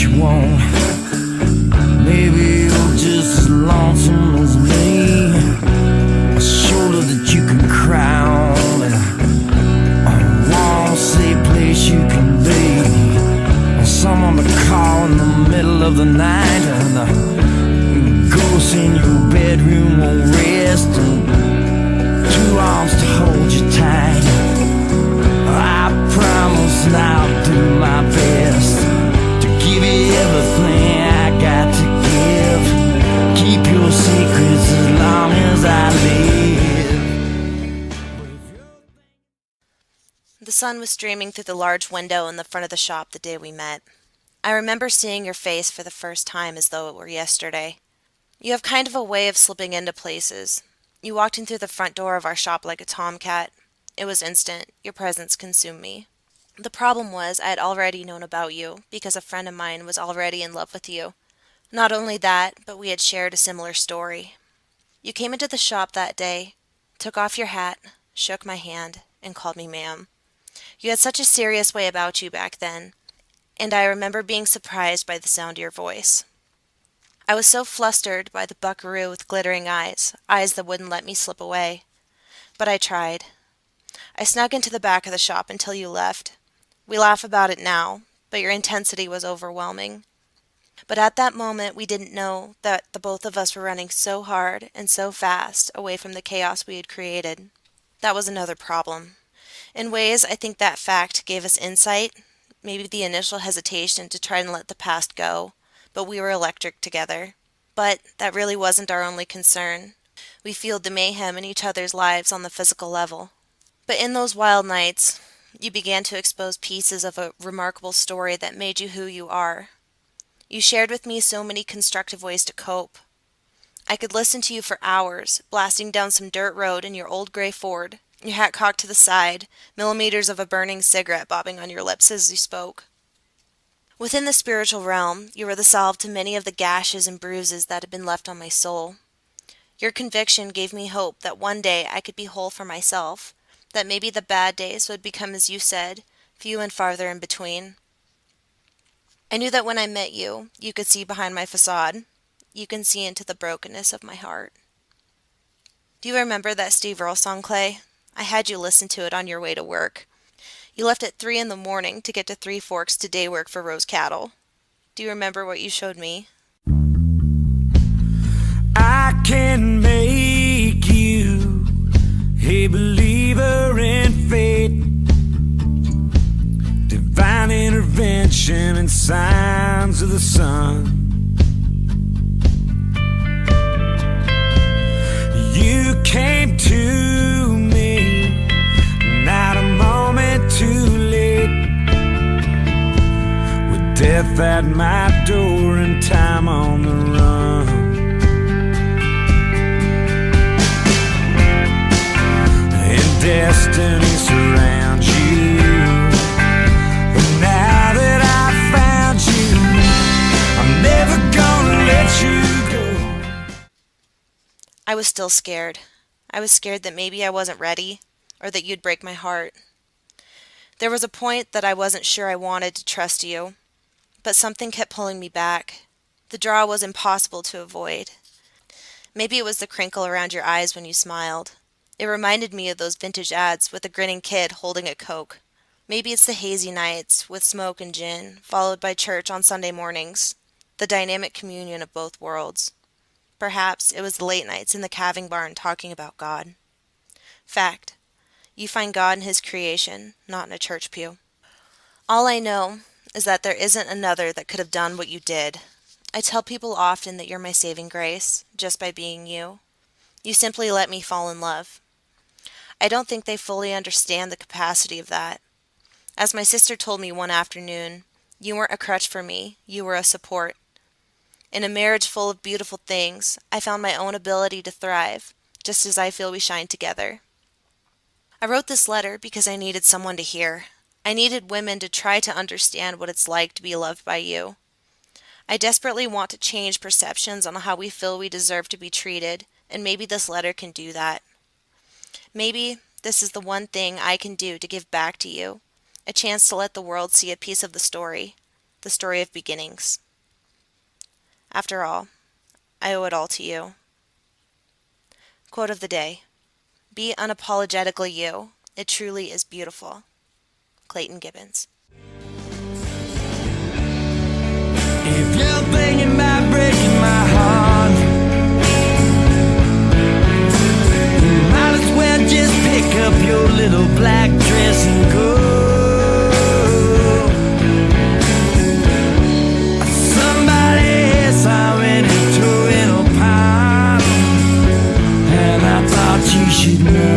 you won't. Maybe you're just as lonesome as me. A shoulder that you can cry on, and a warm, safe place you can be. And someone to call in the middle of the night, and the ghost in your bedroom won't rest, and two arms to hold you tight. I promise that I'll do my best to give you everything I got to give. Keep your secrets as long as I live. The sun was streaming through the large window in the front of the shop the day we met. I remember seeing your face for the first time as though it were yesterday. You have kind of a way of slipping into places. You walked in through the front door of our shop like a tomcat. It was instant. Your presence consumed me. The problem was I had already known about you because a friend of mine was already in love with you. Not only that, but we had shared a similar story. You came into the shop that day, took off your hat, shook my hand, and called me ma'am. You had such a serious way about you back then, and I remember being surprised by the sound of your voice. I was so flustered by the buckaroo with glittering eyes that wouldn't let me slip away. But I tried. I snuck into the back of the shop until you left. We laugh about it now, but your intensity was overwhelming. But at that moment, we didn't know that the both of us were running so hard and so fast away from the chaos we had created. That was another problem. In ways, I think that fact gave us insight, maybe the initial hesitation to try and let the past go, but we were electric together. But that really wasn't our only concern. We fueled the mayhem in each other's lives on the physical level. But in those wild nights, you began to expose pieces of a remarkable story that made you who you are. You shared with me so many constructive ways to cope. I could listen to you for hours, blasting down some dirt road in your old gray Ford, your hat cocked to the side, millimeters of a burning cigarette bobbing on your lips as you spoke. Within the spiritual realm, you were the salve to many of the gashes and bruises that had been left on my soul. Your conviction gave me hope that one day I could be whole for myself, that maybe the bad days would become, as you said, few and farther in between. I knew that when I met you, you could see behind my facade. You can see into the brokenness of my heart. Do you remember that Steve Earle song, Clay? I had you listen to it on your way to work. You left at 3 a.m. to get to Three Forks to day work for Rose Cattle. Do you remember what you showed me? I can make you a believer in fate, divine intervention and signs of the sun. You came to me, not a moment too late, with death at my door and time on the run. Destiny surrounds you, but now that I found you, I'm never gonna let you go. I was still scared. I was scared that maybe I wasn't ready, or that you'd break my heart. There was a point that I wasn't sure I wanted to trust you, but something kept pulling me back. The draw was impossible to avoid. Maybe it was the crinkle around your eyes when you smiled. It reminded me of those vintage ads with a grinning kid holding a Coke. Maybe it's the hazy nights with smoke and gin, followed by church on Sunday mornings, the dynamic communion of both worlds. Perhaps it was the late nights in the calving barn talking about God. Fact, you find God in His creation, not in a church pew. All I know is that there isn't another that could have done what you did. I tell people often that you're my saving grace, just by being you. You simply let me fall in love. I don't think they fully understand the capacity of that. As my sister told me one afternoon, you weren't a crutch for me, you were a support. In a marriage full of beautiful things, I found my own ability to thrive, just as I feel we shine together. I wrote this letter because I needed someone to hear. I needed women to try to understand what it's like to be loved by you. I desperately want to change perceptions on how we feel we deserve to be treated, and maybe this letter can do that. Maybe this is the one thing I can do to give back to you, a chance to let the world see a piece of the story the story of beginnings. After all, I owe it all to you. Quote of the day: "Be unapologetically you. It truly is beautiful." Clayton Gibbons. If you're thinking about breaking my heart, you might as well just pick up your little black dress and go. Somebody's already throwing a pile, and I thought you should know.